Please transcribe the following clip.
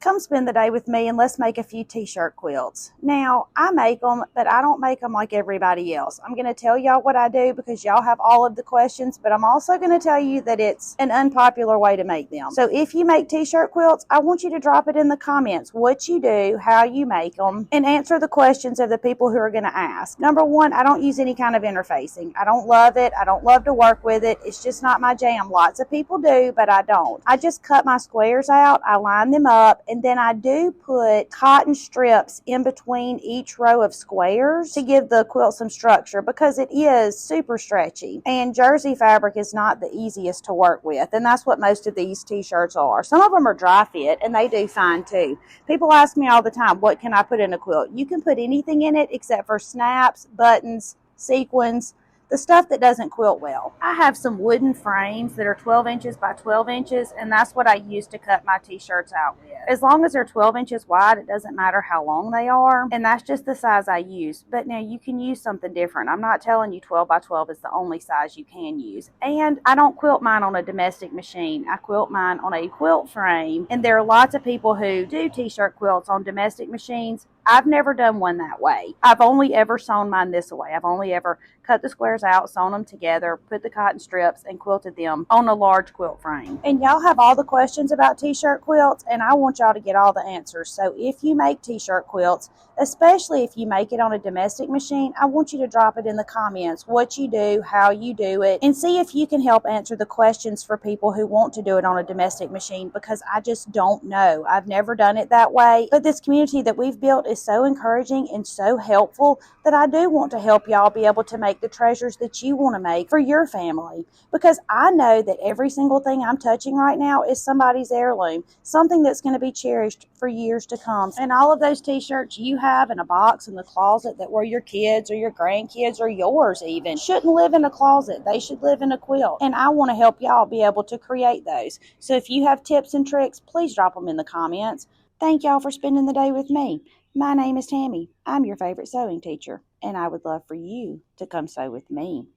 Come spend the day with me and let's make a few t-shirt quilts. Now, I make them, but I don't make them like everybody else. I'm going to tell y'all what I do because y'all have all of the questions, but I'm also going to tell you that it's an unpopular way to make them. So if you make t-shirt quilts, I want you to drop it in the comments what you do, how you make them, and answer the questions of the people who are going to ask. Number one, I don't use any kind of interfacing. I don't love it. I don't love to work with it. It's just not my jam. Lots of people do, but I don't. I just cut my squares out, I line them up, and then I do put cotton strips in between each row of squares to give the quilt some structure because it is super stretchy. And jersey fabric is not the easiest to work with, and that's what most of these t-shirts are. Some of them are dry fit, and they do fine too. People ask me all the time, what can I put in a quilt? You can put anything in it except for snaps, buttons, sequins, the stuff that doesn't quilt well. I have some wooden frames that are 12 inches by 12 inches, and that's what I use to cut my t-shirts out with. As long as they're 12 inches wide, it doesn't matter how long they are, and that's just the size I use. But now you can use something different. I'm not telling you 12 by 12 is the only size you can use. And I don't quilt mine on a domestic machine. I quilt mine on a quilt frame, and there are lots of people who do t-shirt quilts on domestic machines. I've never done one that way. I've only ever sewn mine this way. I've only ever cut the squares out, sewn them together, put the cotton strips, and quilted them on a large quilt frame. And y'all have all the questions about t-shirt quilts, and I want y'all to get all the answers. So if you make t-shirt quilts, especially if you make it on a domestic machine, I want you to drop it in the comments what you do, how you do it, and see if you can help answer the questions for people who want to do it on a domestic machine, because I just don't know. I've never done it that way, but this community that we've built is so encouraging and so helpful that I do want to help y'all be able to make the treasures that you want to make for your family, because I know that every single thing I'm touching right now is somebody's heirloom, something that's going to be cherished for years to come. And all of those t-shirts you have in a box in the closet that were your kids or your grandkids or yours even shouldn't live in a closet. They should live in a quilt, and I want to help y'all be able to create those. So if you have tips and tricks, please drop them in the comments. Thank y'all for spending the day with me. My name is Tammy. I'm your favorite sewing teacher, and I would love for you to come sew with me.